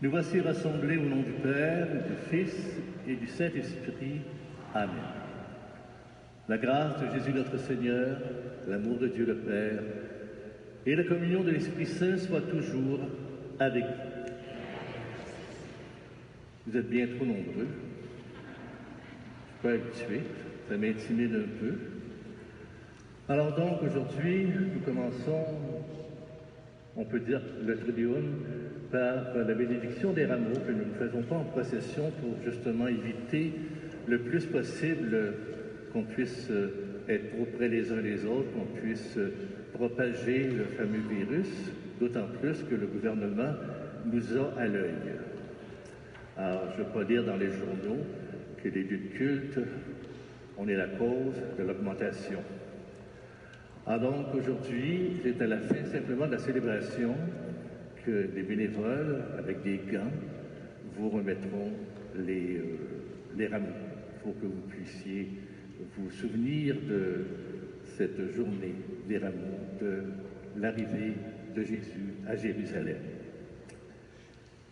Nous voici rassemblés au nom du Père, du Fils et du Saint-Esprit. Amen. La grâce de Jésus notre Seigneur, l'amour de Dieu le Père et la communion de l'Esprit Saint soient toujours avec vous. Vous êtes bien trop nombreux. Je ne suis pas habitué, ça m'intimide un peu. Alors donc, aujourd'hui, nous commençons, on peut dire, le Triduum par la bénédiction des rameaux que nous ne faisons pas en procession pour justement éviter le plus possible qu'on puisse être auprès les uns des autres, qu'on puisse propager le fameux virus, d'autant plus que le gouvernement nous a à l'œil. Alors, je ne veux pas lire dans les journaux que les lieux de culte, on est la cause de l'augmentation. Alors donc, aujourd'hui, c'est à la fin simplement de la célébration que les bénévoles, avec des gants, vous remettront les rameaux. Il faut que vous puissiez vous souvenir de cette journée des rameaux, de l'arrivée de Jésus à Jérusalem.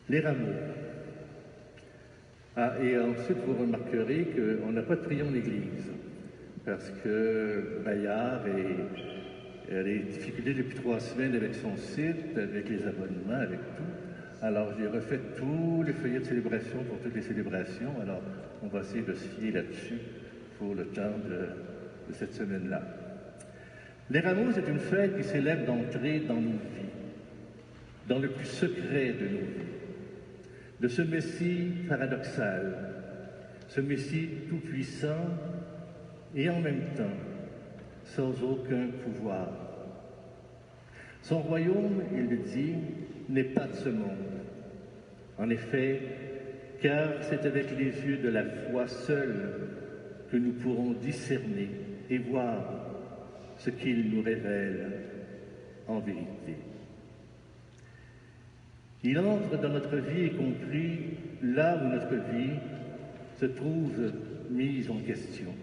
Les rameaux. Ah, et ensuite, vous remarquerez qu'on n'a pas de prion d'église, parce que Bayard a des difficultés depuis 3 semaines avec son site, avec les abonnements, avec tout. Alors, j'ai refait tous les feuillets de célébration pour toutes les célébrations. Alors, on va essayer de se fier là-dessus pour le temps de cette semaine-là. Les rameaux, c'est une fête qui célèbre d'entrer dans nos vies, dans le plus secret de nos vies, de ce Messie paradoxal, ce Messie tout-puissant et en même temps sans aucun pouvoir. Son royaume, il le dit, n'est pas de ce monde. En effet, car c'est avec les yeux de la foi seule que nous pourrons discerner et voir ce qu'il nous révèle en vérité. Il entre dans notre vie, y compris là où notre vie se trouve mise en question.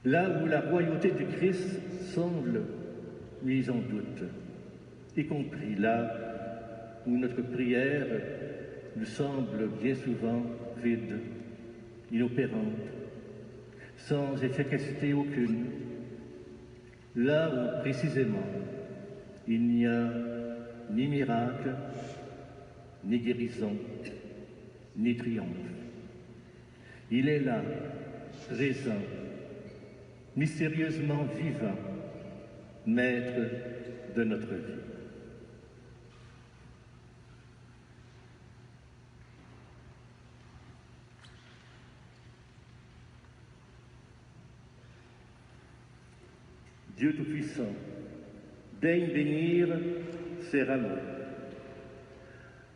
Là où la royauté du Christ semble mise en doute, y compris là où notre prière nous semble bien souvent vide, inopérante, sans efficacité aucune, là où précisément il n'y a ni miracle, ni guérison, ni triomphe. Il est là, présent, mystérieusement vivant, maître de notre vie. Dieu Tout-Puissant, daigne bénir ces rameaux.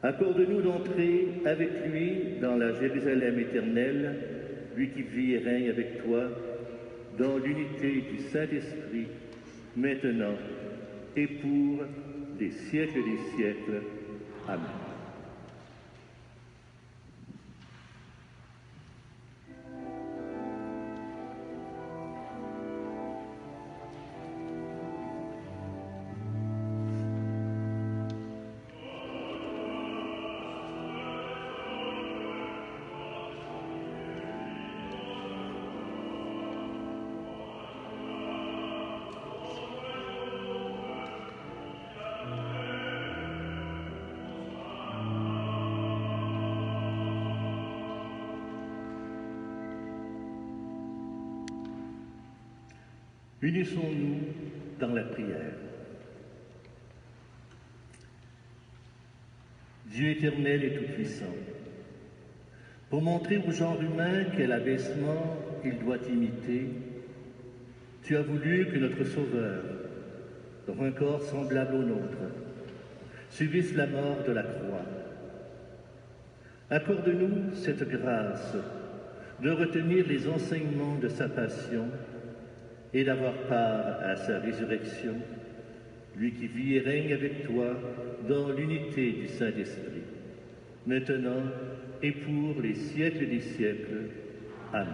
Accorde-nous d'entrer avec lui dans la Jérusalem éternelle, lui qui vit et règne avec toi, dans l'unité du Saint-Esprit, maintenant et pour les siècles des siècles. Amen. Unissons-nous dans la prière. Dieu éternel et tout-puissant, pour montrer au genre humain quel abaissement il doit imiter, tu as voulu que notre Sauveur, dans un corps semblable au nôtre, subisse la mort de la croix. Accorde-nous cette grâce de retenir les enseignements de sa passion et d'avoir part à sa résurrection, lui qui vit et règne avec toi dans l'unité du Saint-Esprit, maintenant et pour les siècles des siècles. Amen.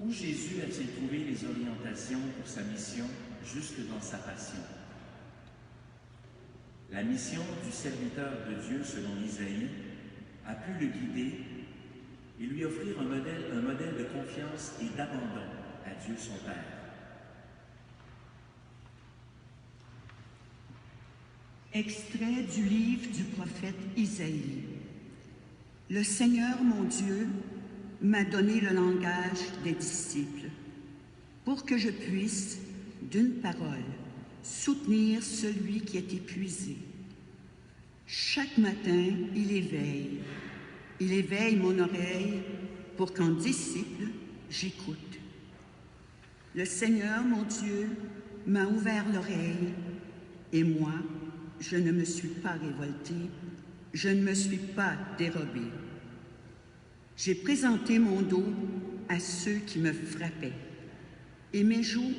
Où Jésus a-t-il trouvé les orientations pour sa mission jusque dans sa passion? La mission du serviteur de Dieu, selon Isaïe, a pu le guider et lui offrir un modèle de confiance et d'abandon à Dieu son Père. Extrait du livre du prophète Isaïe. Le Seigneur, mon Dieu, m'a donné le langage des disciples pour que je puisse, d'une parole, soutenir celui qui est épuisé. Chaque matin, il éveille mon oreille pour qu'en disciple, j'écoute. Le Seigneur, mon Dieu, m'a ouvert l'oreille et moi, je ne me suis pas révoltée, je ne me suis pas dérobée. J'ai présenté mon dos à ceux qui me frappaient et mes joues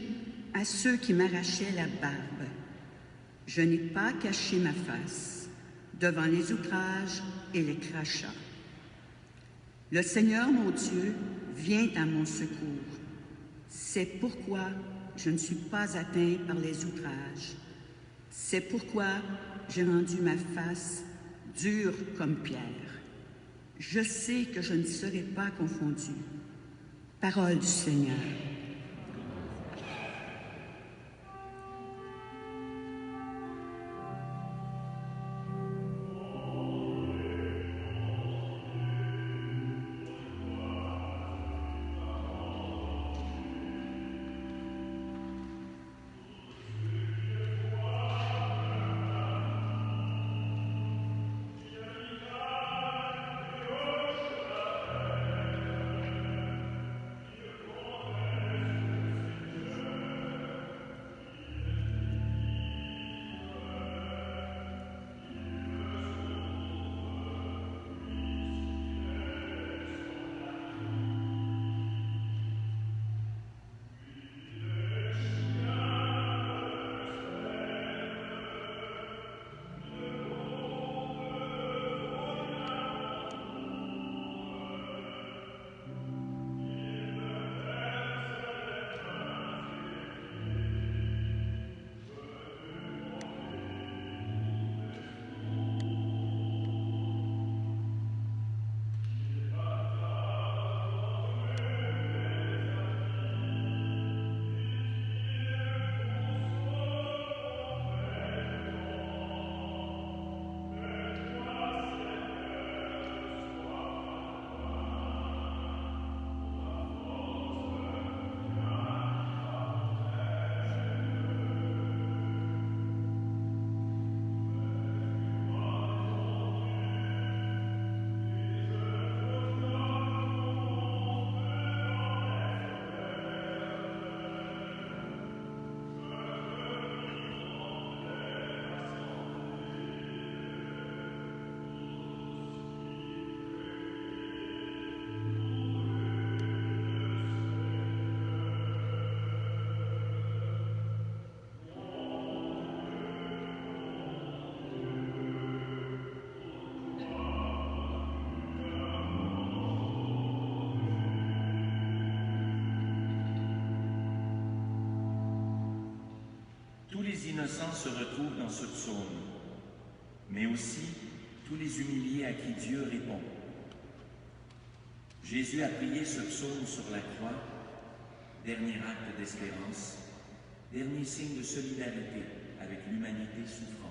à ceux qui m'arrachaient la barbe. Je n'ai pas caché ma face devant les outrages et les crachats. Le Seigneur, mon Dieu, vient à mon secours. C'est pourquoi je ne suis pas atteint par les outrages. C'est pourquoi j'ai rendu ma face dure comme pierre. Je sais que je ne serai pas confondue. Parole du Seigneur. Tous les innocents se retrouvent dans ce psaume, mais aussi tous les humiliés à qui Dieu répond. Jésus a prié ce psaume sur la croix, dernier acte d'espérance, dernier signe de solidarité avec l'humanité souffrante.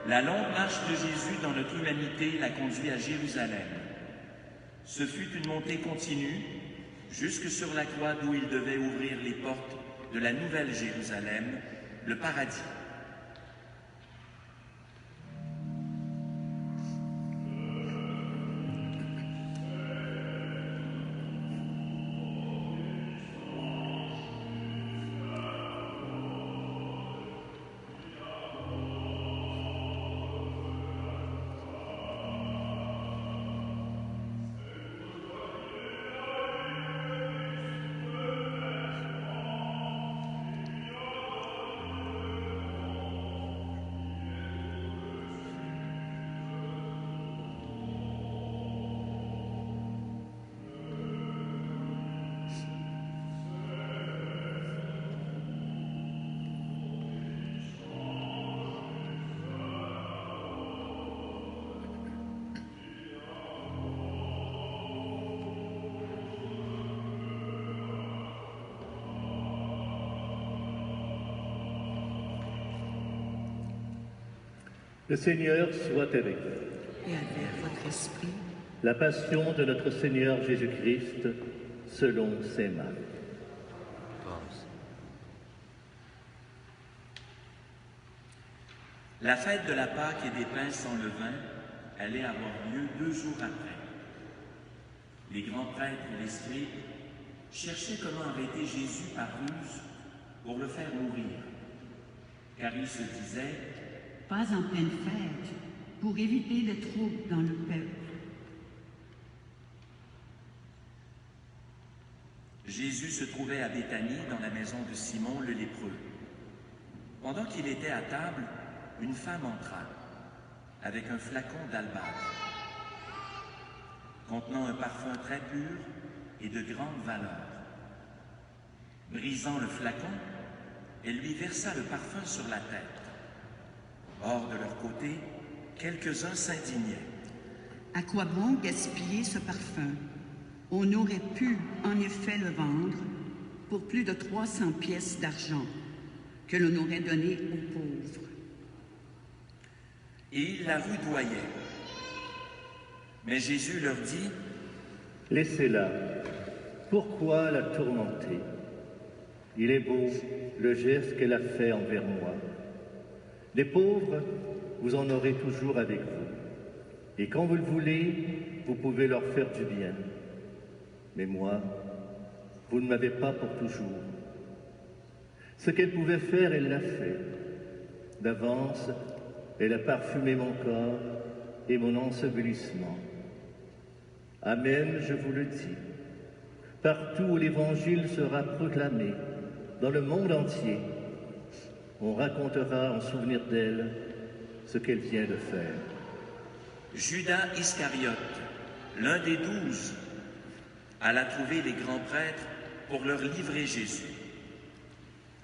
La longue marche de Jésus dans notre humanité l'a conduit à Jérusalem. Ce fut une montée continue, jusque sur la croix d'où il devait ouvrir les portes de la nouvelle Jérusalem, le paradis. Le Seigneur soit avec vous. Et avec votre esprit. La passion de notre Seigneur Jésus-Christ selon saint Marc. La fête de la Pâque et des pains sans levain allait avoir lieu 2 jours après. Les grands prêtres et les scribes cherchaient comment arrêter Jésus par ruse pour le faire mourir, car ils se disaient « Pas en pleine fête, pour éviter les troubles dans le peuple. » Jésus se trouvait à Béthanie, dans la maison de Simon le lépreux. Pendant qu'il était à table, une femme entra, avec un flacon d'albâtre, contenant un parfum très pur et de grande valeur. Brisant le flacon, elle lui versa le parfum sur la tête. Or, de leur côté, quelques-uns s'indignaient. À quoi bon gaspiller ce parfum? On aurait pu, en effet, le vendre pour plus de 300 pièces d'argent que l'on aurait donné aux pauvres. Et ils la rudoyaient. Mais Jésus leur dit, « Laissez-la. Pourquoi la tourmenter? Il est beau le geste qu'elle a fait envers moi. Les pauvres, vous en aurez toujours avec vous. Et quand vous le voulez, vous pouvez leur faire du bien. Mais moi, vous ne m'avez pas pour toujours. Ce qu'elle pouvait faire, elle l'a fait. D'avance, elle a parfumé mon corps et mon ensevelissement. Amen, je vous le dis. Partout où l'Évangile sera proclamé, dans le monde entier, on racontera en souvenir d'elle ce qu'elle vient de faire. » Judas Iscariote, l'un des 12, alla trouver les grands prêtres pour leur livrer Jésus.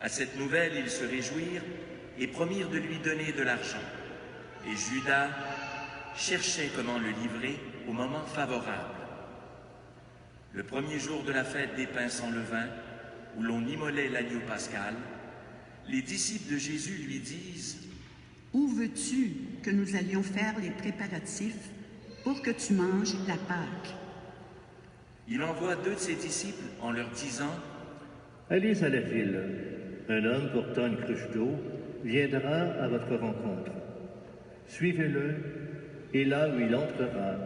À cette nouvelle, ils se réjouirent et promirent de lui donner de l'argent. Et Judas cherchait comment le livrer au moment favorable. Le premier jour de la fête des pains sans levain, où l'on immolait l'agneau pascal, les disciples de Jésus lui disent « Où veux-tu que nous allions faire les préparatifs pour que tu manges la Pâque? » Il envoie 2 de ses disciples en leur disant « Allez à la ville. Un homme portant une cruche d'eau viendra à votre rencontre. Suivez-le, et là où il entrera,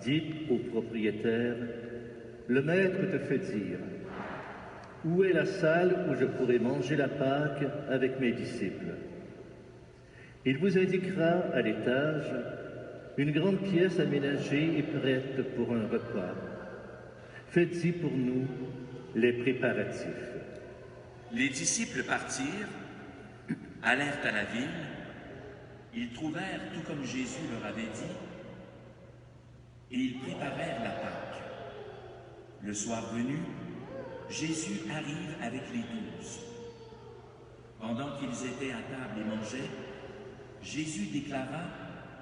dites au propriétaire, « Le maître te fait dire, où est la salle où je pourrai manger la Pâque avec mes disciples? Il vous indiquera à l'étage une grande pièce aménagée et prête pour un repas. Faites-y pour nous les préparatifs. » Les disciples partirent, allèrent à la ville, ils trouvèrent tout comme Jésus leur avait dit, et ils préparèrent la Pâque. Le soir venu, Jésus arrive avec les 12. Pendant qu'ils étaient à table et mangeaient, Jésus déclara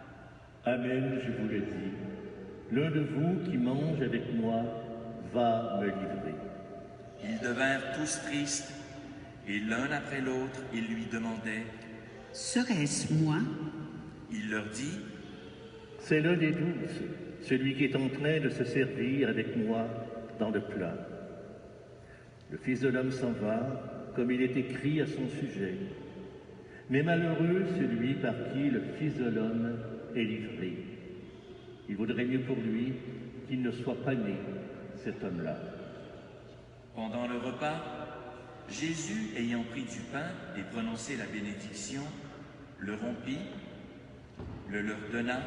« Amen, je vous le dis, l'un de vous qui mange avec moi va me livrer. » Ils devinrent tous tristes, et l'un après l'autre, ils lui demandaient « Serait-ce moi? » Il leur dit « C'est l'un des 12, celui qui est en train de se servir avec moi dans le plat. Le Fils de l'homme s'en va, comme il est écrit à son sujet. Mais malheureux celui par qui le Fils de l'homme est livré. Il vaudrait mieux pour lui qu'il ne soit pas né, cet homme-là. » Pendant le repas, Jésus, ayant pris du pain et prononcé la bénédiction, le rompit, le leur donna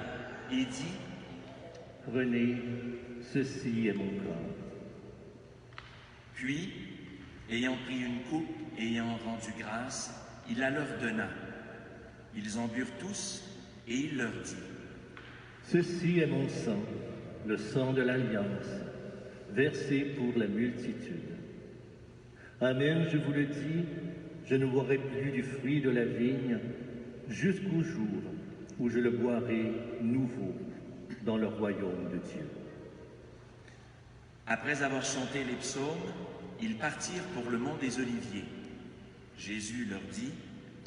et dit « Prenez, ceci est mon corps. » Puis, ayant pris une coupe et ayant rendu grâce, il la leur donna. Ils en burent tous, et il leur dit « Ceci est mon sang, le sang de l'Alliance, versé pour la multitude. Amen, je vous le dis, je ne boirai plus du fruit de la vigne jusqu'au jour où je le boirai nouveau dans le royaume de Dieu. » Après avoir chanté les psaumes, ils partirent pour le mont des Oliviers. Jésus leur dit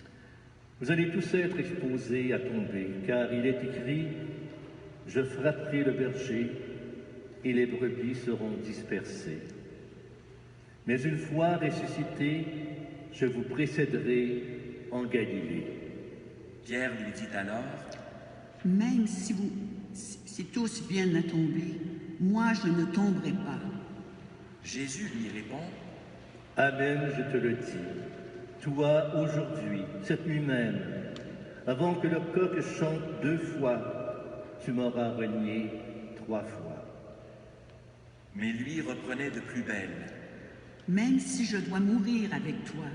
« Vous allez tous être exposés à tomber, car il est écrit « Je frapperai le berger et les brebis seront dispersées. Mais une fois ressuscité, je vous précéderai en Galilée. » Pierre lui dit alors, « Même si tous viennent à tomber, moi je ne tomberai pas. » Jésus lui répond, « Amen, je te le dis. Toi, aujourd'hui, cette nuit même, avant que le coq chante 2 fois, tu m'auras renié 3 fois. » Mais lui reprenait de plus belle. « Même si je dois mourir avec toi,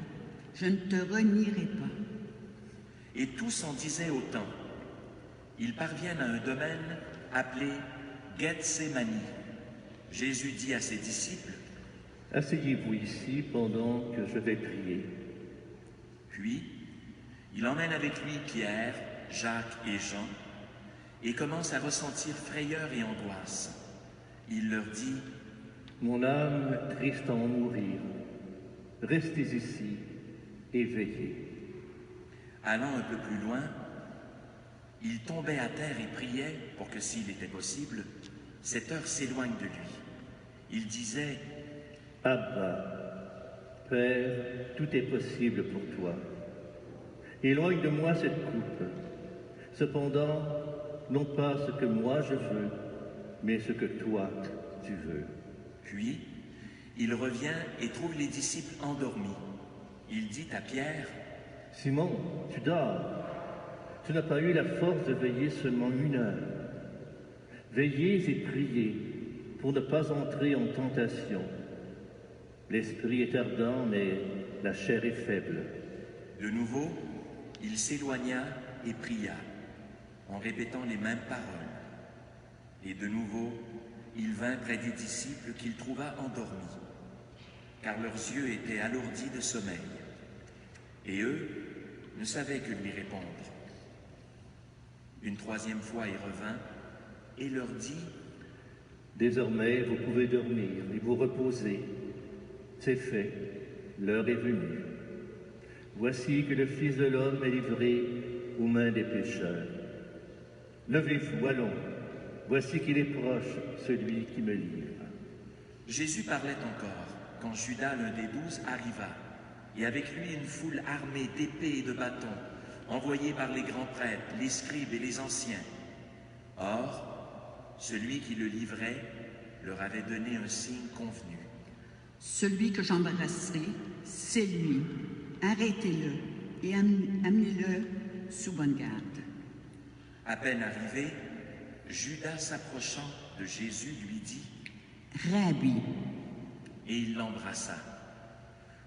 je ne te renierai pas. » Et tous en disaient autant. Ils parviennent à un domaine appelé Gethsémani. Jésus dit à ses disciples, « Asseyez-vous ici pendant que je vais prier. » Puis, il emmène avec lui Pierre, Jacques et Jean et commence à ressentir frayeur et angoisse. Il leur dit, « Mon âme triste à en mourir. Restez ici et veillez. » Allant un peu plus loin, il tombait à terre et priait pour que, s'il était possible, cette heure s'éloigne de lui. Il disait, « Abba, Père, tout est possible pour toi. Éloigne de moi cette coupe. Cependant, non pas ce que moi je veux, mais ce que toi tu veux. » Puis, il revient et trouve les disciples endormis. Il dit à Pierre, « Simon, tu dors. Tu n'as pas eu la force de veiller seulement 1 heure. Veillez et priez pour ne pas entrer en tentation. L'esprit est ardent, mais la chair est faible. » De nouveau, il s'éloigna et pria, en répétant les mêmes paroles. Et de nouveau, il vint près des disciples qu'il trouva endormis, car leurs yeux étaient alourdis de sommeil. Et eux ne savaient que lui répondre. Une 3e fois, il revint et leur dit, « Désormais, vous pouvez dormir et vous reposer. C'est fait, l'heure est venue. Voici que le Fils de l'homme est livré aux mains des pécheurs. Levez-vous, allons. Voici qu'il est proche, celui qui me livre. » Jésus parlait encore quand Judas, l'un des 12, arriva, et avec lui une foule armée d'épées et de bâtons, envoyés par les grands prêtres, les scribes et les anciens. Or, celui qui le livrait leur avait donné un signe convenu. « Celui que j'embrasserai, c'est lui. Arrêtez-le et amenez-le sous bonne garde. » À peine arrivé, Judas, s'approchant de Jésus, lui dit, « Rabbi. » Et il l'embrassa.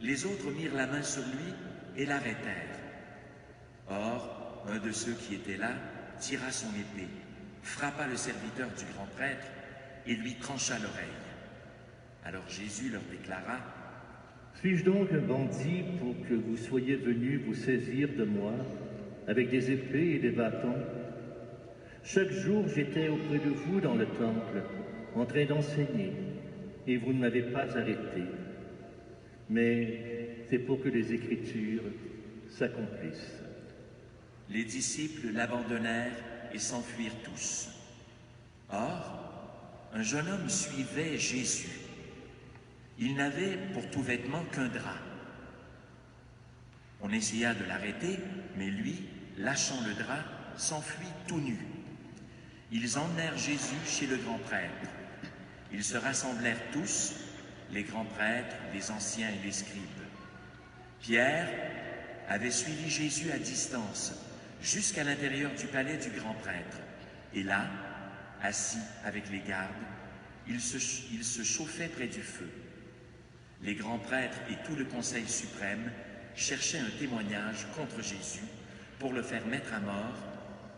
Les autres mirent la main sur lui et l'arrêtèrent. Or, un de ceux qui étaient là tira son épée, frappa le serviteur du grand prêtre et lui trancha l'oreille. Alors Jésus leur déclara, « Suis-je donc un bandit pour que vous soyez venus vous saisir de moi avec des épées et des bâtons? Chaque jour, j'étais auprès de vous dans le temple, en train d'enseigner, et vous ne m'avez pas arrêté. Mais c'est pour que les Écritures s'accomplissent. » Les disciples l'abandonnèrent et s'enfuirent tous. Or, un jeune homme suivait Jésus. Il n'avait pour tout vêtement qu'un drap. On essaya de l'arrêter, mais lui, lâchant le drap, s'enfuit tout nu. Ils emmenèrent Jésus chez le grand prêtre. Ils se rassemblèrent tous, les grands prêtres, les anciens et les scribes. Pierre avait suivi Jésus à distance, jusqu'à l'intérieur du palais du grand prêtre. Et là, assis avec les gardes, il se chauffait près du feu. Les grands prêtres et tout le conseil suprême cherchaient un témoignage contre Jésus pour le faire mettre à mort,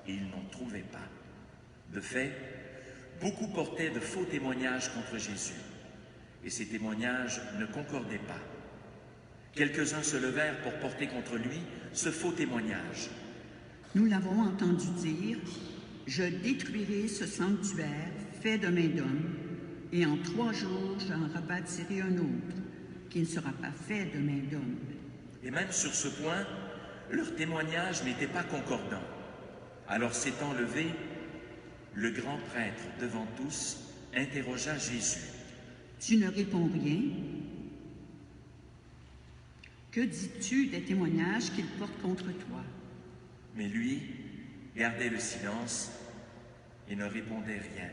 et ils n'en trouvaient pas. De fait, beaucoup portaient de faux témoignages contre Jésus, et ces témoignages ne concordaient pas. Quelques-uns se levèrent pour porter contre lui ce faux témoignage. « Nous l'avons entendu dire, je détruirai ce sanctuaire fait de main d'homme, et en 3 jours j'en rebâtirai un autre, qui ne sera pas fait de main d'homme. » Et même sur ce point, leur témoignage n'était pas concordant. Alors s'étant levé, le grand prêtre, devant tous, interrogea Jésus. Tu ne réponds rien? Que dis-tu des témoignages qu'ils portent contre toi? Mais lui gardait le silence et ne répondait rien.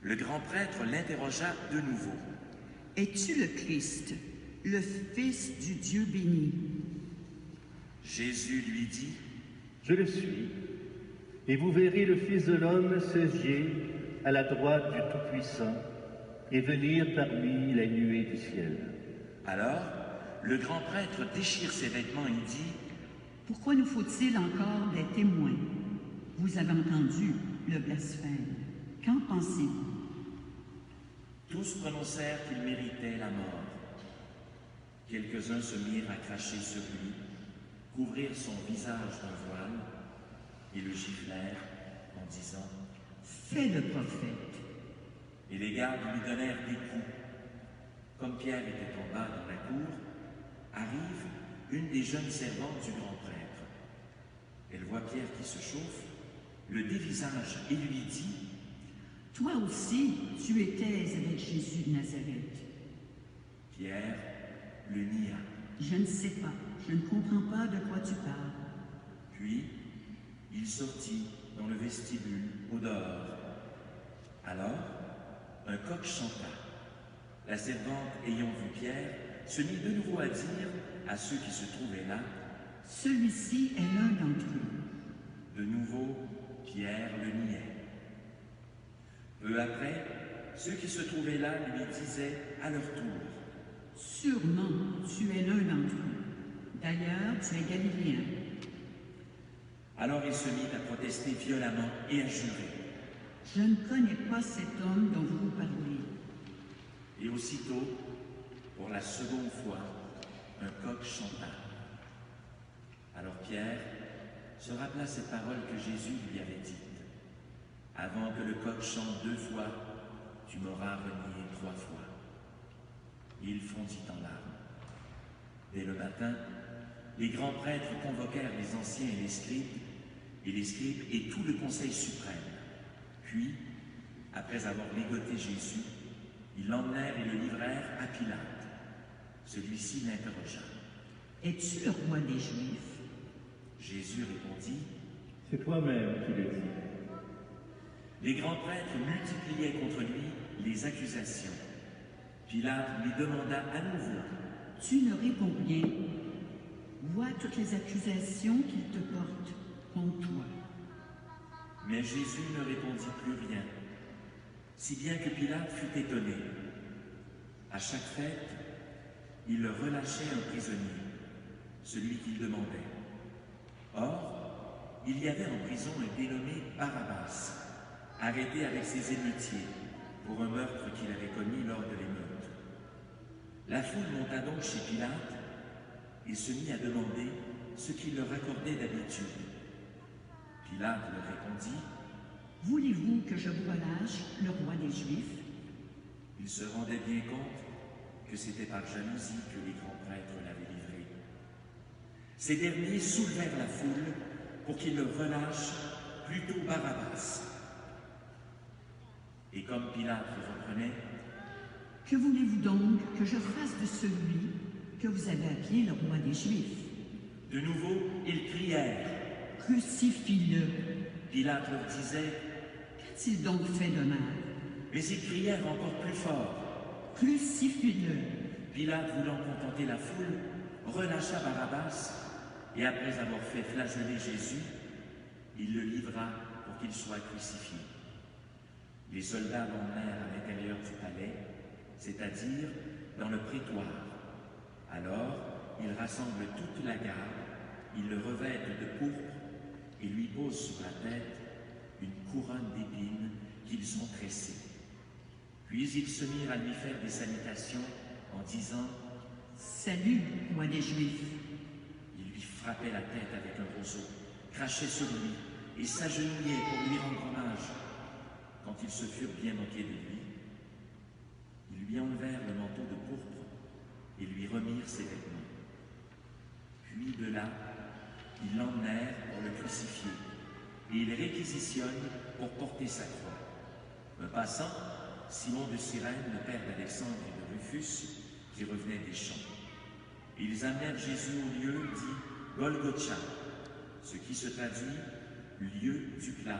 Le grand prêtre l'interrogea de nouveau. Es-tu le Christ, le Fils du Dieu béni? Jésus lui dit, Je le suis, et vous verrez le Fils de l'homme siéger à la droite du Tout-Puissant et venir parmi les nuées du ciel. alors le grand prêtre déchire ses vêtements et dit, Pourquoi nous faut-il encore des témoins? Vous avez entendu le blasphème. Qu'en pensez-vous? tous prononcèrent qu'il méritait la mort. Quelques-uns se mirent à cracher sur lui, couvrirent son visage d'un voile et le giflèrent en disant, Fais le prophète. et les gardes lui donnèrent des coups. Comme Pierre était en bas dans la cour, arrive une des jeunes servantes du grand prêtre. Elle voit Pierre qui se chauffe, le dévisage et lui dit, Toi aussi, tu étais avec Jésus de Nazareth. Pierre le nia. Je ne sais pas, je ne comprends pas de quoi tu parles. Puis, il sortit dans le vestibule au dehors. Alors, un coq chanta. La servante, ayant vu Pierre, se mit de nouveau à dire à ceux qui se trouvaient là, Celui-ci est l'un d'entre eux. de nouveau, Pierre le niait. Peu après, ceux qui se trouvaient là lui disaient à leur tour, Sûrement, tu es l'un d'entre eux. D'ailleurs, tu es galiléen. alors il se mit à protester violemment et à jurer. Je ne connais pas cet homme dont vous parlez. Et aussitôt, pour la seconde fois, un coq chanta. Alors Pierre se rappela ces paroles que Jésus lui avait dites. Avant que le coq chante 2 fois, tu m'auras renié 3 fois. Il fondit en larmes. Dès le matin, les grands prêtres convoquèrent les anciens et les scribes et tout le conseil suprême. Puis, après avoir ligoté Jésus, ils l'emmenèrent et le livrèrent à Pilate. Celui-ci l'interrogea. Es-tu le roi des Juifs? Jésus répondit, C'est toi-même qui le dis. les grands prêtres multipliaient contre lui les accusations. Pilate lui demanda à nouveau, Tu ne réponds rien. Vois toutes les accusations qu'il te porte contre toi. mais Jésus ne répondit plus rien, si bien que Pilate fut étonné. À chaque fête, il relâchait un prisonnier, celui qu'il demandait. Or, il y avait en prison un dénommé Barabbas, arrêté avec ses émeutiers pour un meurtre qu'il avait commis lors de l'émeute. La foule monta donc chez Pilate et se mit à demander ce qu'il leur accordait d'habitude. Pilate leur répondit, Voulez-vous que je vous relâche, le roi des Juifs? il se rendait bien compte que c'était par jalousie que les grands prêtres l'avaient livré. Ces derniers soulevèrent la foule pour qu'il leur relâche plutôt Barabbas. Et comme Pilate reprenait, Que voulez-vous donc que je fasse de celui que vous avez appelé le roi des Juifs? de nouveau, ils crièrent. Crucifie-le. Pilate leur disait, Qu'a-t-il donc fait de mal? mais ils crièrent encore plus fort. Crucifie-le. Pilate, voulant contenter la foule, relâcha Barabbas, et après avoir fait flageller Jésus, il le livra pour qu'il soit crucifié. Les soldats l'emmenèrent à l'intérieur du palais, c'est-à-dire dans le prétoire. Alors, ils rassemblent toute la garde, ils le revêtent de pourpre et lui posent sur la tête une couronne d'épines qu'ils ont tressée. Puis ils se mirent à lui faire des salutations en disant « Salut, roi des Juifs. » Ils lui frappaient la tête avec un roseau, crachaient sur lui et s'agenouillaient pour lui rendre hommage. Quand ils se furent bien moqués de lui, ils lui enlevèrent le manteau de pourpre et lui remirent ses vêtements. Puis de là, Ils l'emmenèrent pour le crucifier et ils réquisitionnent pour porter sa croix. Un passant, Simon de Cyrène, le père d'Alexandre et de Rufus, qui revenait des champs. Et ils amenèrent Jésus au lieu dit Golgotha, ce qui se traduit lieu du crâne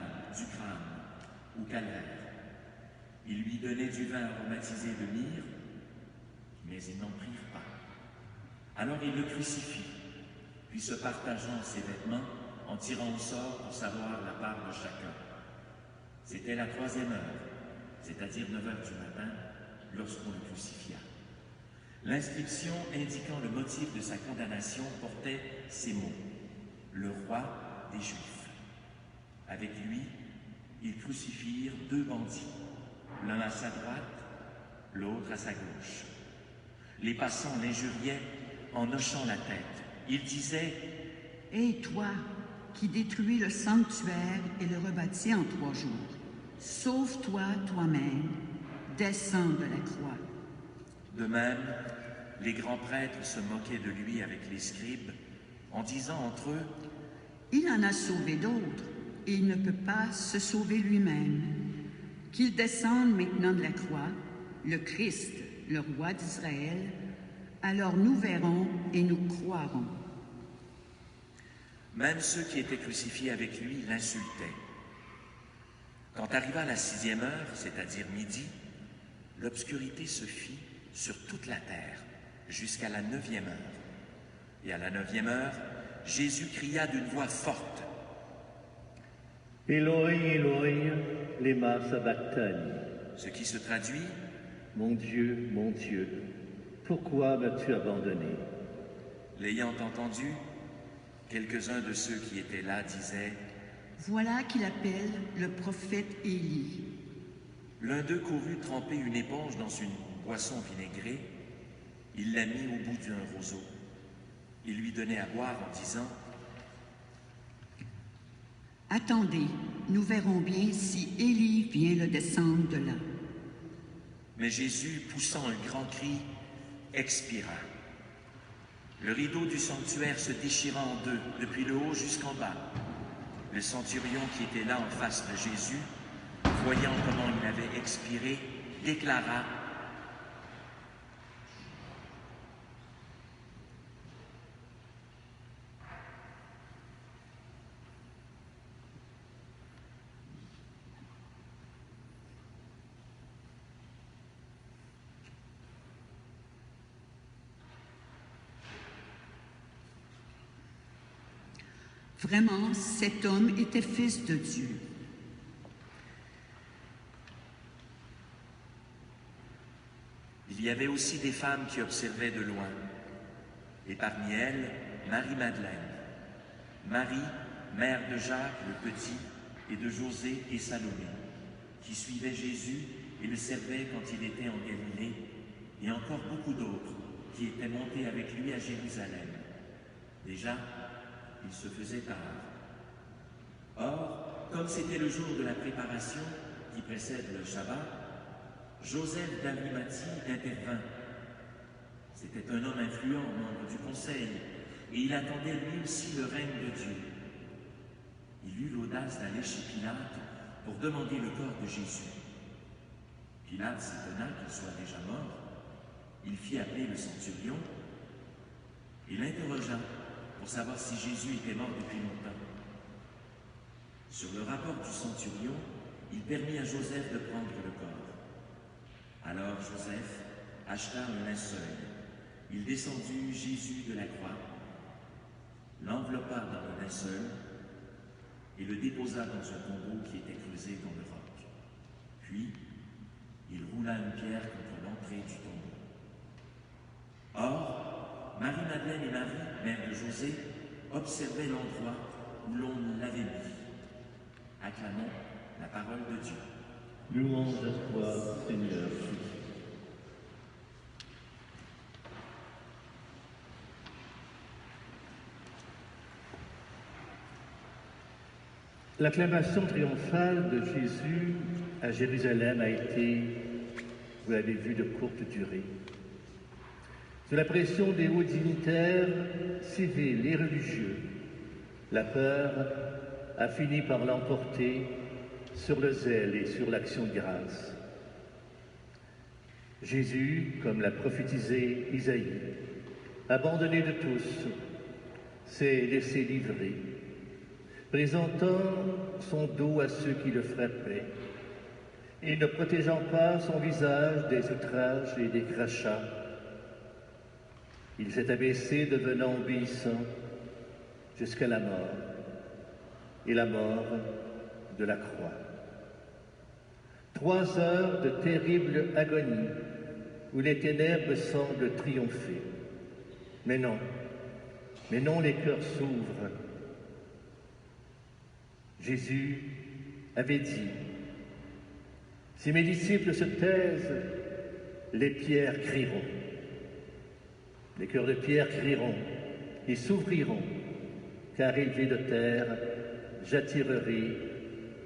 ou calvaire. Ils lui donnaient du vin aromatisé de myrrhe, mais ils n'en prirent pas. Alors ils le crucifient, puis se partageant ses vêtements en tirant au sort pour savoir la part de chacun. C'était la 3e heure, c'est-à-dire 9 heures du matin, lorsqu'on le crucifia. L'inscription indiquant le motif de sa condamnation portait ces mots « Le roi des Juifs ». Avec lui, ils crucifierent 2 bandits, l'un à sa droite, l'autre à sa gauche. Les passants l'injuriaient en hochant la tête. Ils disaient « Et toi, qui détruis le sanctuaire et le rebâtis en 3 jours, sauve-toi toi-même, descends de la croix. » De même, les grands prêtres se moquaient de lui avec les scribes, en disant entre eux « Il en a sauvé d'autres, et il ne peut pas se sauver lui-même. Qu'il descende maintenant de la croix, le Christ, le roi d'Israël, alors nous verrons et nous croirons. » Même ceux qui étaient crucifiés avec lui l'insultaient. Quand arriva la 6e heure, c'est-à-dire midi, l'obscurité se fit sur toute la terre, jusqu'à la 9e heure. Et à la 9e heure, Jésus cria d'une voix forte. « Eloi, Eloi, lema sabachthani » Ce qui se traduit « Mon Dieu, pourquoi m'as-tu abandonné ?» L'ayant entendu, quelques-uns de ceux qui étaient là disaient « Voilà qu'il appelle le prophète Élie. » L'un d'eux courut tremper une éponge dans une boisson vinaigrée. Il la mit au bout d'un roseau. Il lui donnait à boire en disant « Attendez, nous verrons bien si Élie vient le descendre de là. » Mais Jésus, poussant un grand cri, expira. Le rideau du sanctuaire se déchira en 2, depuis le haut jusqu'en bas. Le centurion qui était là en face de Jésus, voyant comment il avait expiré, déclara Vraiment, cet homme était fils de Dieu. Il y avait aussi des femmes qui observaient de loin, et parmi elles, Marie-Madeleine, Marie, mère de Jacques le Petit, et de José et Salomé, qui suivaient Jésus et le servaient quand il était en Galilée, et encore beaucoup d'autres qui étaient montés avec lui à Jérusalem. Déjà, il se faisait tard. Or, comme c'était le jour de la préparation qui précède le Shabbat, Joseph d'Arimathie intervint. C'était un homme influent, membre du conseil, et il attendait lui aussi le règne de Dieu. Il eut l'audace d'aller chez Pilate pour demander le corps de Jésus. Pilate s'étonna qu'il soit déjà mort. Il fit appeler le centurion et l'interrogea pour savoir si Jésus était mort depuis longtemps. Sur le rapport du centurion, il permit à Joseph de prendre le corps. Alors Joseph acheta un linceul. Il descendit Jésus de la croix, l'enveloppa dans le linceul et le déposa dans un tombeau qui était creusé dans le roc. Puis, il roula une pierre contre l'entrée du tombeau. Or, Marie-Madeleine et Marie, mère de José, observaient l'endroit où l'on l'avait mis. Acclamons la parole de Dieu. Louange à toi, Seigneur Jésus. L'acclamation triomphale de Jésus à Jérusalem a été, vous l'avez vu, de courte durée. Sous la pression des hauts dignitaires civils et religieux, La peur a fini par l'emporter sur le zèle et sur l'action de grâce. Jésus, comme l'a prophétisé Isaïe, abandonné de tous, s'est laissé livrer, présentant son dos à ceux qui le frappaient, et ne protégeant pas son visage des outrages et des crachats. Il s'est abaissé, devenant obéissant jusqu'à la mort, et la mort de la croix. 3 heures de terrible agonie où les ténèbres semblent triompher. Mais non, les cœurs s'ouvrent. Jésus avait dit, « Si mes disciples se taisent, les pierres crieront. » Les cœurs de pierre crieront et s'ouvriront, car élevés de terre, j'attirerai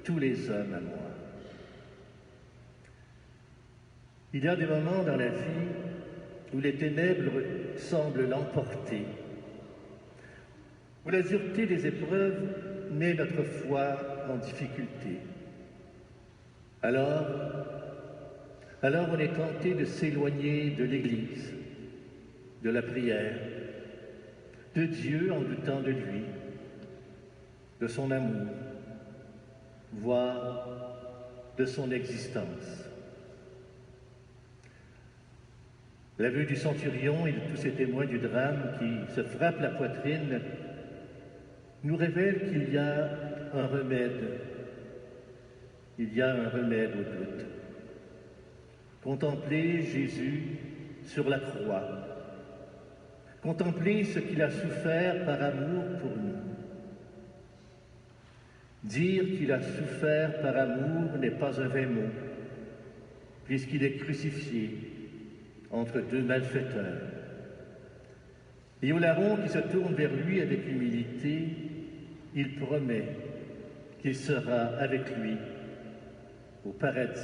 tous les hommes à moi. Il y a des moments dans la vie où les ténèbres semblent l'emporter, où la dureté des épreuves met notre foi en difficulté. Alors on est tenté de s'éloigner de l'Église, de la prière, de Dieu en doutant de lui, de son amour, voire de son existence. L'aveu du centurion et de tous ces témoins du drame qui se frappent la poitrine nous révèle qu'il y a un remède. Il y a un remède au doute. Contempler Jésus sur la croix. Contempler ce qu'il a souffert par amour pour nous. Dire qu'il a souffert par amour n'est pas un vain mot, puisqu'il est crucifié entre 2 malfaiteurs. Et au larron qui se tourne vers lui avec humilité, il promet qu'il sera avec lui au paradis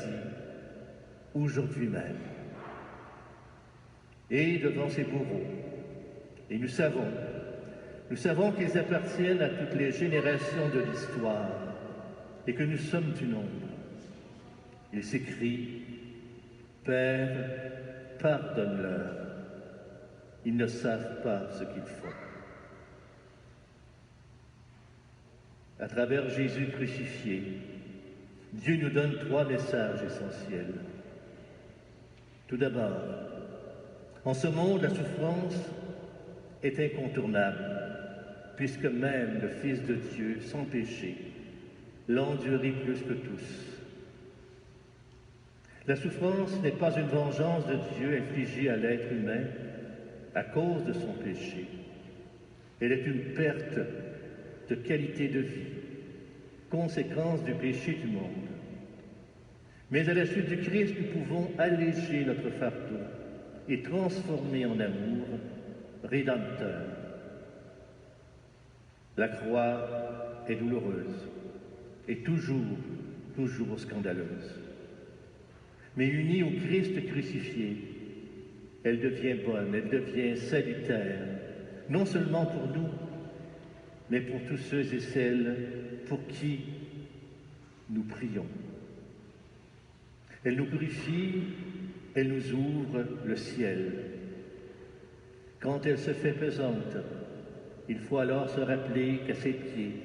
aujourd'hui même. Et devant ses bourreaux, et nous savons qu'ils appartiennent à toutes les générations de l'histoire et que nous sommes du nombre. Il s'écrie, « Père, pardonne-leur, ils ne savent pas ce qu'ils font. » À travers Jésus crucifié, Dieu nous donne 3 messages essentiels. Tout d'abord, en ce monde, la souffrance est incontournable, puisque même le Fils de Dieu, sans péché, l'endurit plus que tous. La souffrance n'est pas une vengeance de Dieu infligée à l'être humain à cause de son péché. Elle est une perte de qualité de vie, conséquence du péché du monde. Mais à la suite du Christ, nous pouvons alléger notre fardeau et transformer en amour rédempteur. La croix est douloureuse et toujours scandaleuse. Mais unie au Christ crucifié, elle devient bonne, elle devient salutaire, non seulement pour nous, mais pour tous ceux et celles pour qui nous prions. Elle nous purifie, elle nous ouvre le ciel. Quand elle se fait pesante, il faut alors se rappeler qu'à ses pieds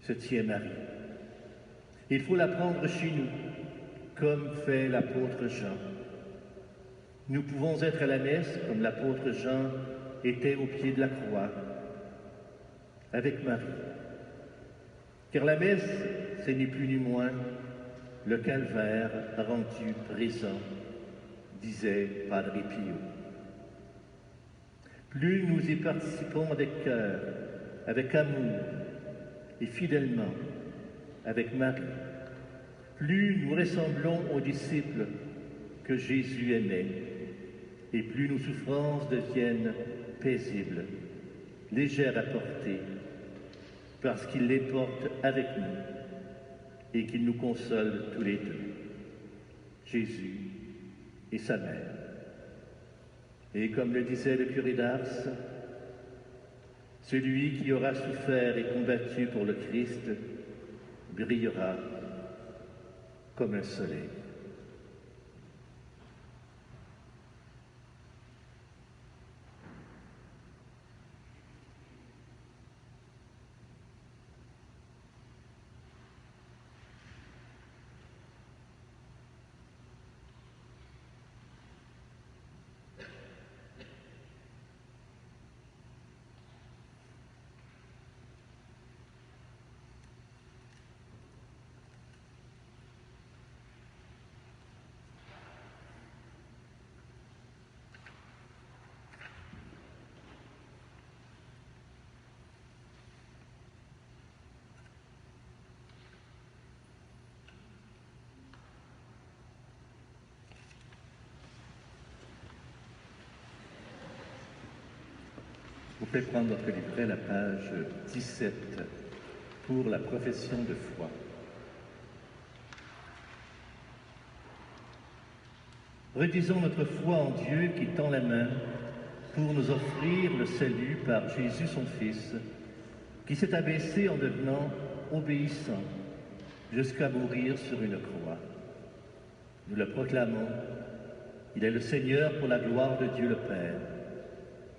se tient Marie. Il faut la prendre chez nous, comme fait l'apôtre Jean. Nous pouvons être à la messe comme l'apôtre Jean était au pied de la croix, avec Marie. Car la messe, c'est ni plus ni moins le calvaire rendu présent, disait Padre Pio. Plus nous y participons avec cœur, avec amour et fidèlement avec Marie, plus nous ressemblons aux disciples que Jésus aimait, et plus nos souffrances deviennent paisibles, légères à porter, parce qu'il les porte avec nous et qu'il nous console tous les deux, Jésus et sa mère. Et comme le disait le curé d'Ars, Celui qui aura souffert et combattu pour le Christ brillera comme un soleil. Vous pouvez prendre votre livret, la page 17, pour la profession de foi. Redisons notre foi en Dieu qui tend la main pour nous offrir le salut par Jésus son Fils, qui s'est abaissé en devenant obéissant jusqu'à mourir sur une croix. Nous le proclamons, il est le Seigneur pour la gloire de Dieu le Père.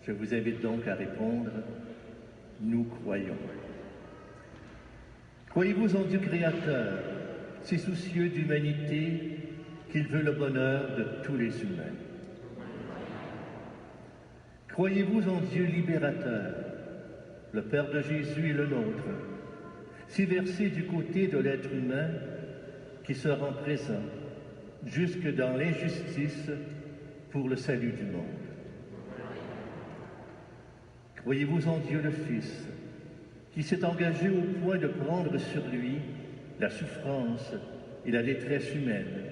Je vous invite donc à répondre, nous croyons. Croyez-vous en Dieu créateur, si soucieux d'humanité qu'il veut le bonheur de tous les humains? Croyez-vous en Dieu libérateur, le Père de Jésus et le nôtre, si versé du côté de l'être humain qui se rend présent jusque dans l'injustice pour le salut du monde? Croyez-vous en Dieu le Fils, qui s'est engagé au point de prendre sur lui la souffrance et la détresse humaine,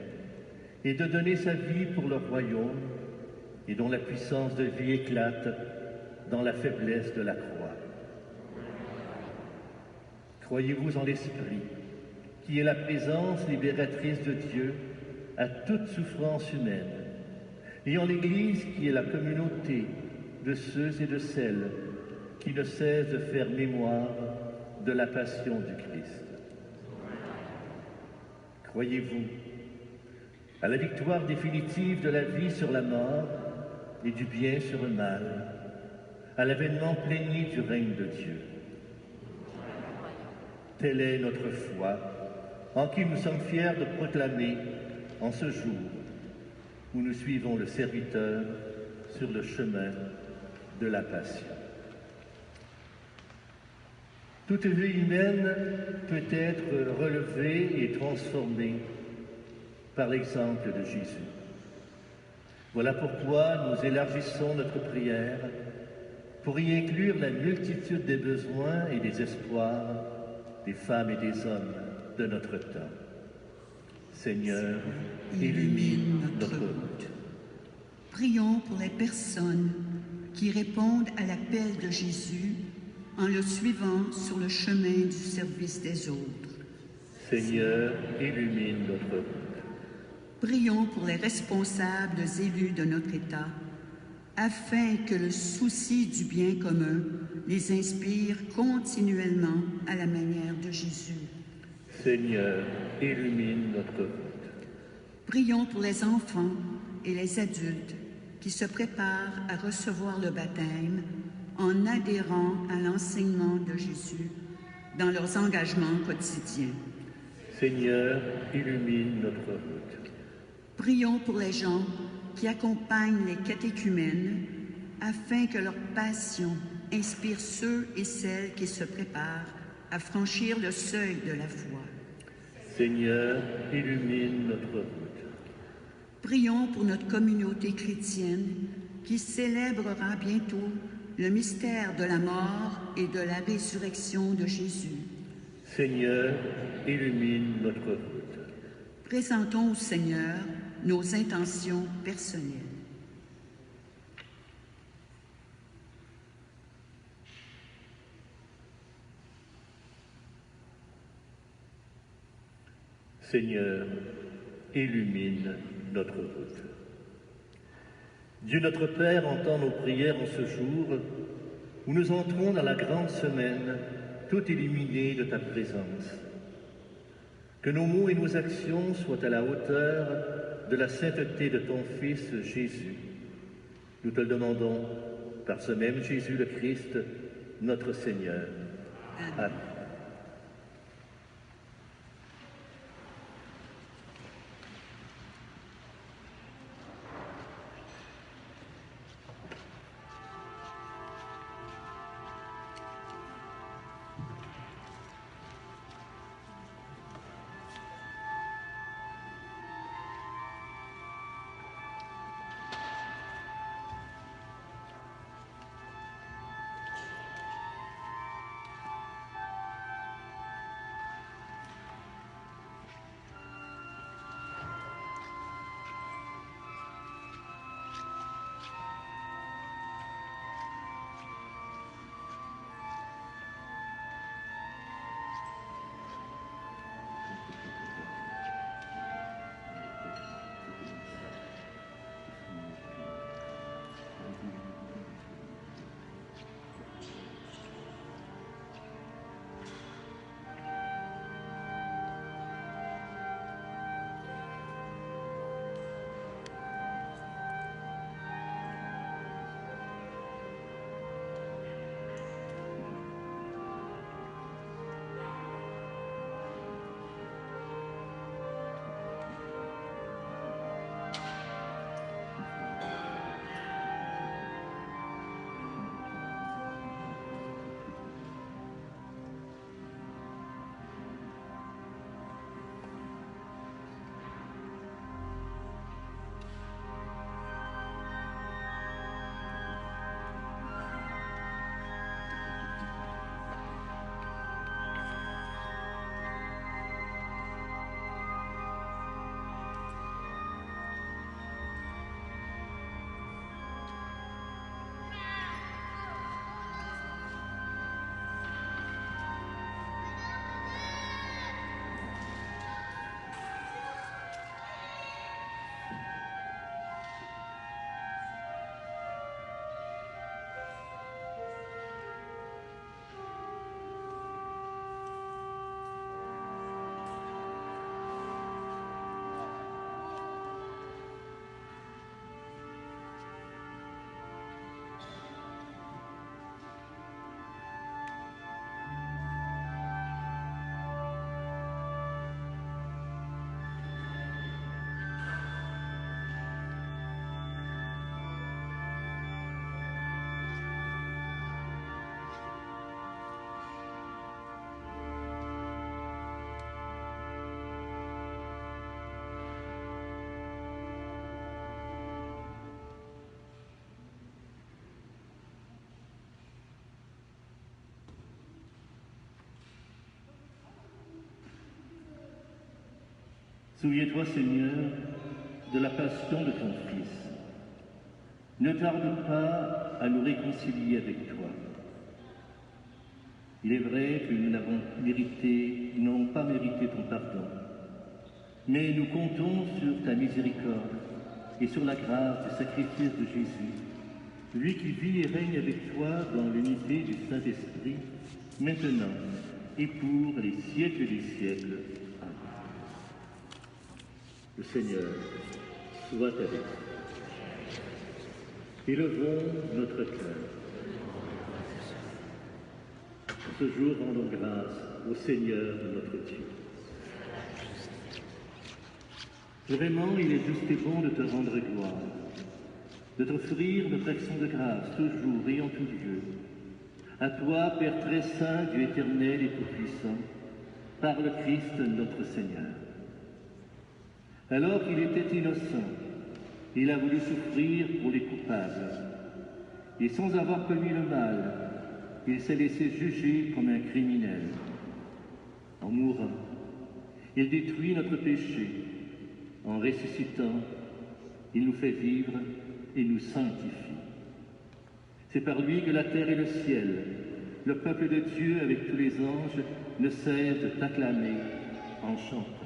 et de donner sa vie pour le royaume, et dont la puissance de vie éclate dans la faiblesse de la croix? Croyez-vous en l'Esprit, qui est la présence libératrice de Dieu à toute souffrance humaine, et en l'Église qui est la communauté de ceux et de celles qui ne cessent de faire mémoire de la passion du Christ? Croyez-vous à la victoire définitive de la vie sur la mort et du bien sur le mal, à l'avènement plénier du règne de Dieu? Telle est notre foi, en qui nous sommes fiers de proclamer en ce jour où nous suivons le serviteur sur le chemin de la passion. Toute vie humaine peut être relevée et transformée par l'exemple de Jésus. Voilà pourquoi nous élargissons notre prière pour y inclure la multitude des besoins et des espoirs des femmes et des hommes de notre temps. Seigneur, illumine notre route. Prions pour les personnes qui répondent à l'appel de Jésus en le suivant sur le chemin du service des autres. Seigneur, illumine notre route. Prions pour les responsables élus de notre État, afin que le souci du bien commun les inspire continuellement à la manière de Jésus. Seigneur, illumine notre route. Prions pour les enfants et les adultes qui se préparent à recevoir le baptême en adhérant à l'enseignement de Jésus dans leurs engagements quotidiens. Seigneur, illumine notre route. Prions pour les gens qui accompagnent les catéchumènes afin que leur passion inspire ceux et celles qui se préparent à franchir le seuil de la foi. Seigneur, illumine notre route. Prions pour notre communauté chrétienne qui célébrera bientôt le mystère de la mort et de la résurrection de Jésus. Seigneur, illumine notre route. Présentons au Seigneur nos intentions personnelles. Seigneur, illumine notre route. Dieu notre Père entend nos prières en ce jour où nous entrons dans la grande semaine, tout illuminés de ta présence. Que nos mots et nos actions soient à la hauteur de la sainteté de ton Fils Jésus. Nous te le demandons par ce même Jésus le Christ, notre Seigneur. Amen. Souviens-toi, Seigneur, de la passion de ton Fils. Ne tarde pas à nous réconcilier avec toi. Il est vrai que nous n'avons pas mérité ton pardon, mais nous comptons sur ta miséricorde et sur la grâce du sacrifice de Jésus, lui qui vit et règne avec toi dans l'unité du Saint-Esprit, maintenant et pour les siècles des siècles. Le Seigneur soit avec nous. Élevons notre cœur. Ce jour, rendons grâce au Seigneur notre Dieu. Vraiment, il est juste et bon de te rendre gloire, de t'offrir notre action de grâce toujours et en tout lieu. À toi, Père très saint, Dieu éternel et tout-puissant, par le Christ notre Seigneur. Alors qu'il était innocent, il a voulu souffrir pour les coupables. Et sans avoir commis le mal, il s'est laissé juger comme un criminel. En mourant, il détruit notre péché. En ressuscitant, il nous fait vivre et nous sanctifie. C'est par lui que la terre et le ciel, le peuple de Dieu avec tous les anges, ne cessent de t'acclamer en chantant.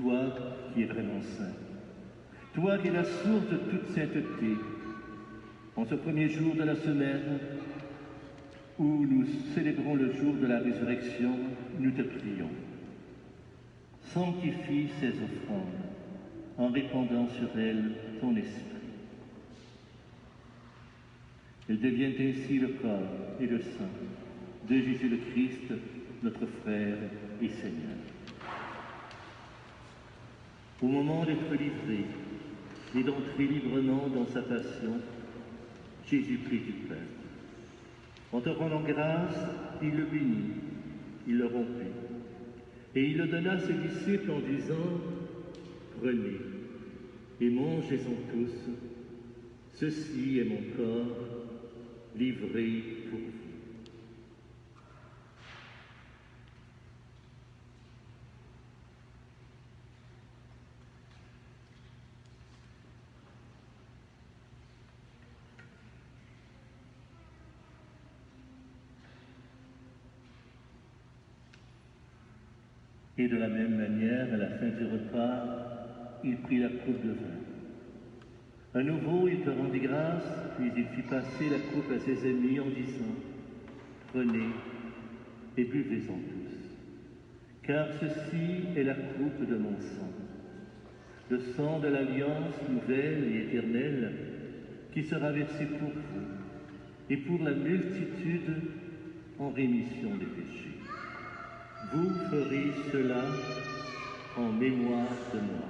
toi qui es vraiment saint, toi qui es la source de toute sainteté, en ce premier jour de la semaine où nous célébrons le jour de la résurrection, nous te prions. Sanctifie ces offrandes en répandant sur elles ton esprit. Elles deviennent ainsi le corps et le sang de Jésus le Christ, notre frère et Seigneur. Au moment d'être livré et d'entrer librement dans sa passion, Jésus prit du pain. En te rendant grâce, il le bénit, il le rompit, et il le donna à ses disciples en disant, « Prenez et mangez-en tous, ceci est mon corps livré pour vous. » Et de la même manière, à la fin du repas, il prit la coupe de vin. À nouveau, il te rendit grâce, puis il fit passer la coupe à ses amis en disant, « Prenez et buvez-en tous, car ceci est la coupe de mon sang, le sang de l'alliance nouvelle et éternelle qui sera versé pour vous et pour la multitude en rémission des péchés. Vous ferez cela en mémoire de moi. »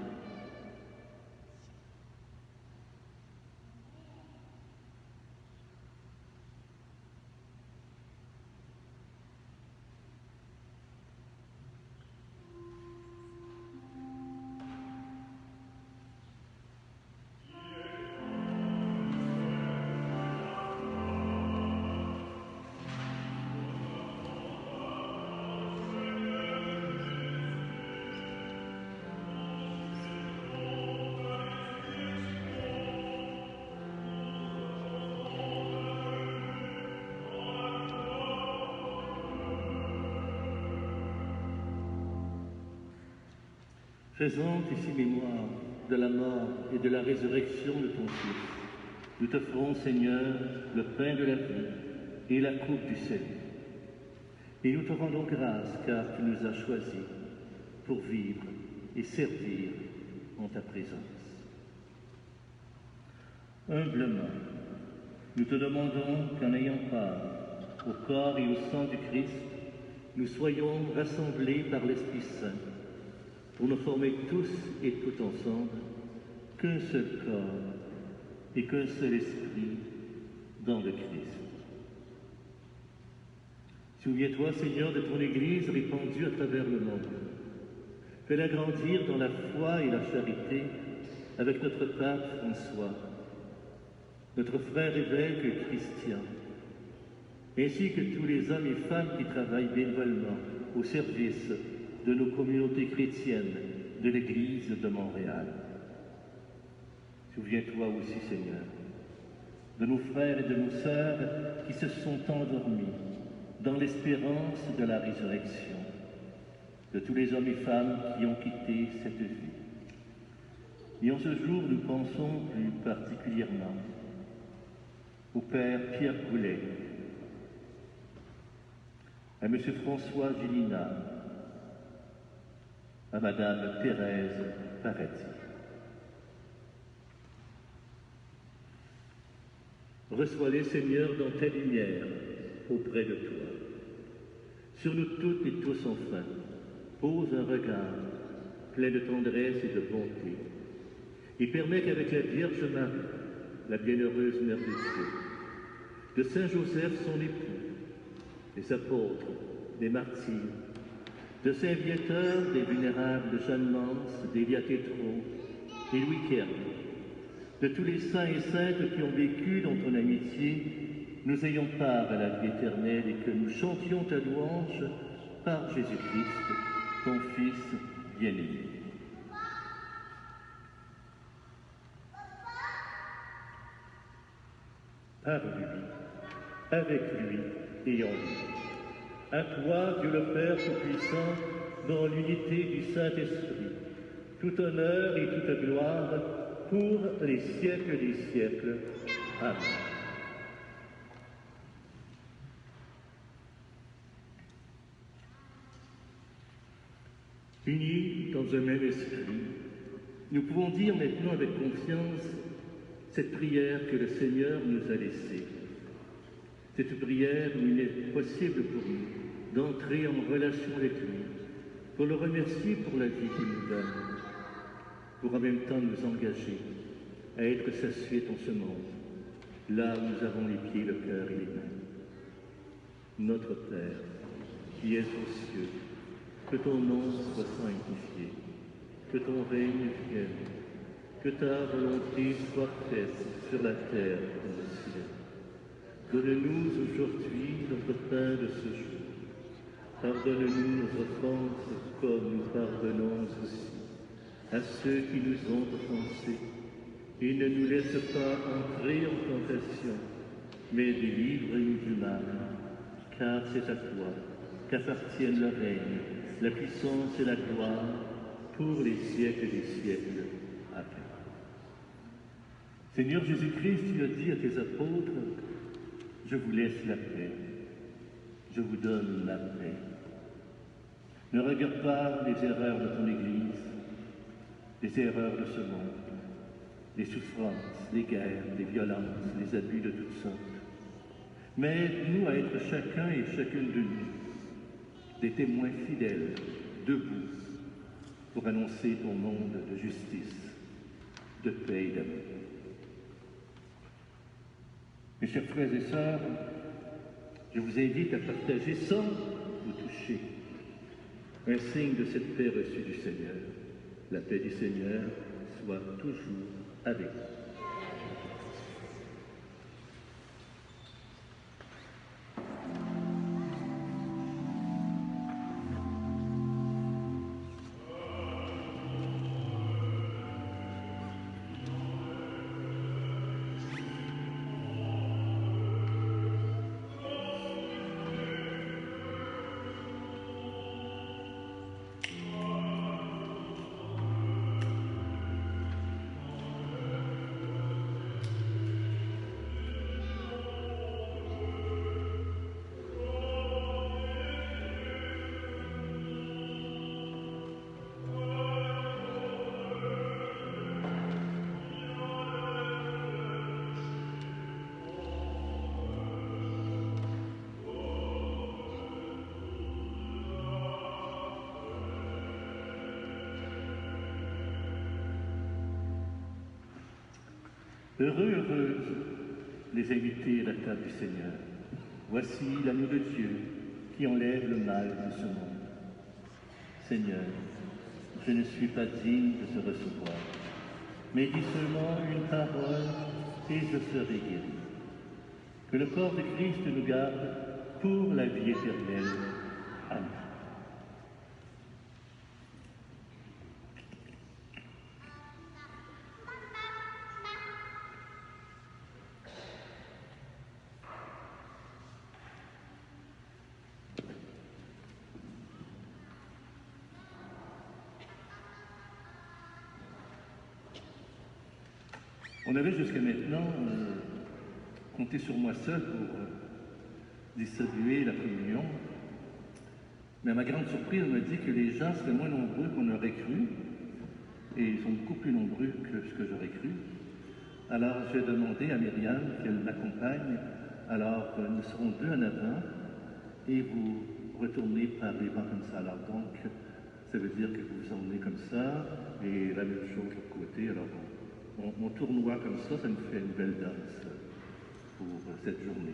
Faisant ici mémoire de la mort et de la résurrection de ton Fils, nous t'offrons, Seigneur, le pain de la vie et la coupe du salut. Et nous te rendons grâce car tu nous as choisis pour vivre et servir en ta présence. Humblement, nous te demandons qu'en ayant part au corps et au sang du Christ, nous soyons rassemblés par l'Esprit Saint pour nous former tous et tout ensemble qu'un seul corps et qu'un seul esprit dans le Christ. Souviens-toi, Seigneur, de ton Église répandue à travers le monde. Fais-la grandir dans la foi et la charité avec notre pape François, notre frère évêque Christian, ainsi que tous les hommes et femmes qui travaillent bénévolement au service de nos communautés chrétiennes de l'Église de Montréal. Souviens-toi aussi, Seigneur, de nos frères et de nos sœurs qui se sont endormis dans l'espérance de la résurrection, de tous les hommes et femmes qui ont quitté cette vie. Et en ce jour, nous pensons plus particulièrement au Père Pierre Goulet, à M. François Gélina, à Madame Thérèse Paretti. Reçois-les, Seigneur, dans ta lumière, auprès de toi. Sur nous toutes et tous, enfin, pose un regard plein de tendresse et de bonté, et permet qu'avec la Vierge Marie, la bienheureuse Mère de Dieu, de Saint Joseph, son époux, des apôtres, des martyrs, de saint Viateur, des vénérables Jeanne Mance, d'Élia Tétrault et Louis Kerr, de tous les saints et saintes qui ont vécu dans ton amitié, nous ayons part à la vie éternelle et que nous chantions ta louange par Jésus-Christ, ton Fils bien-aimé. Par lui, avec lui et en lui. À toi, Dieu le Père Tout-Puissant, dans l'unité du Saint-Esprit, tout honneur et toute gloire pour les siècles des siècles. Amen. Unis dans un même esprit, nous pouvons dire maintenant avec confiance cette prière que le Seigneur nous a laissée. Cette prière où il est possible pour nous d'entrer en relation avec lui, pour le remercier pour la vie qu'il nous donne, pour en même temps nous engager à être sa suite en ce monde, là où nous avons les pieds, le cœur et les mains. Notre Père, qui es aux cieux, que ton nom soit sanctifié, que ton règne vienne, que ta volonté soit faite sur la terre comme au ciel. Donne-nous aujourd'hui notre pain de ce jour. Pardonne-nous nos offenses comme nous pardonnons aussi à ceux qui nous ont offensés. Et ne nous laisse pas entrer en tentation, mais délivre-nous du mal. Car c'est à toi qu'appartiennent le règne, la puissance et la gloire pour les siècles des siècles. Amen. Seigneur Jésus-Christ, tu as dit à tes apôtres, je vous laisse la paix, je vous donne la paix. Ne regarde pas les erreurs de ton Église, les erreurs de ce monde, les souffrances, les guerres, les violences, les abus de toutes sortes. Mais aide-nous à être chacun et chacune de nous des témoins fidèles, debout, pour annoncer ton monde de justice, de paix et d'amour. Mes chers frères et sœurs, je vous invite à partager sans vous toucher un signe de cette paix reçue du Seigneur. La paix du Seigneur soit toujours avec vous. Heureux, heureuses, les invités à la table du Seigneur. Voici l'agneau de Dieu qui enlève le mal de ce monde. Seigneur, je ne suis pas digne de te recevoir, mais dis seulement une parole et je serai guéri. Que le corps de Christ nous garde pour la vie éternelle. Amen. On avait jusqu'à maintenant compté sur moi seul pour distribuer la communion, mais à ma grande surprise, on m'a dit que les gens seraient moins nombreux qu'on aurait cru, et ils sont beaucoup plus nombreux que ce que j'aurais cru. Alors j'ai demandé à Myriam qu'elle m'accompagne, alors nous serons deux en avant, et vous retournez par les bancs comme ça. Alors donc, ça veut dire que vous vous emmenez comme ça, et la même chose de l'autre côté. Alors on tournoie comme ça nous fait une belle danse pour cette journée.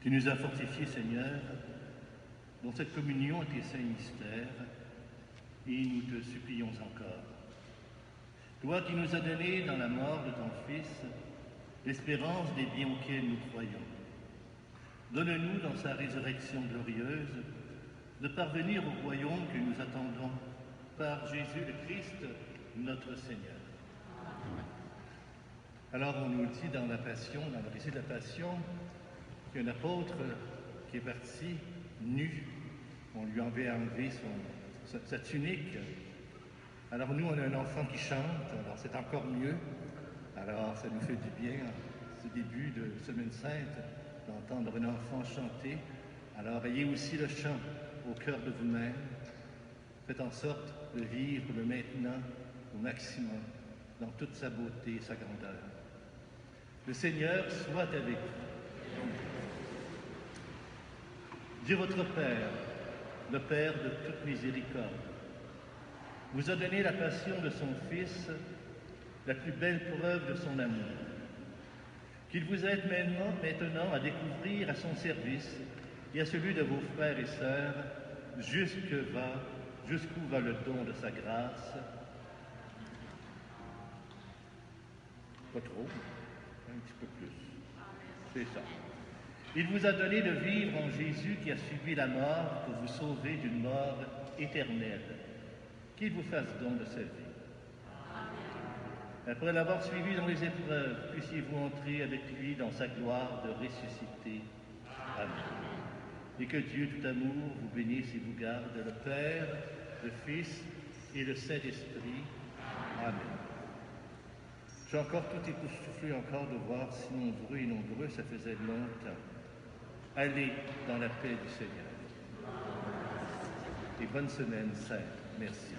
Tu nous as fortifiés, Seigneur, dans cette communion à tes saints mystères, et nous te supplions encore. Toi qui nous as donné dans la mort de ton Fils l'espérance des biens auxquels nous croyons, donne-nous dans sa résurrection glorieuse de parvenir au royaume que nous attendons par Jésus le Christ, notre Seigneur. Alors on nous dit dans la Passion, dans le récit de la Passion, qu'un apôtre qui est parti nu, on lui avait enlevé sa tunique. Alors nous, on a un enfant qui chante, alors c'est encore mieux. Alors ça nous fait du bien, ce début de Semaine Sainte, d'entendre un enfant chanter. Alors ayez aussi le chant au cœur de vous-même. Faites en sorte de vivre le maintenant au maximum, dans toute sa beauté et sa grandeur. Le Seigneur soit avec vous. Dieu votre Père, le Père de toute miséricorde, vous a donné la passion de son Fils, la plus belle preuve de son amour, qu'il vous aide maintenant à découvrir à son service et à celui de vos frères et sœurs jusqu'où va le don de sa grâce. Pas trop, un petit peu plus. C'est ça. Il vous a donné de vivre en Jésus qui a subi la mort pour vous sauver d'une mort éternelle. Qu'il vous fasse don de sa vie. Après l'avoir suivi dans les épreuves, puissiez-vous entrer avec lui dans sa gloire de ressuscité. Amen. Et que Dieu tout amour vous bénisse et vous garde, le Père, le Fils et le Saint-Esprit. Amen. J'ai encore tout époustouflé encore de voir si nombreux et nombreux, ça faisait longtemps. Allez dans la paix du Seigneur. Et bonne semaine sainte. Merci.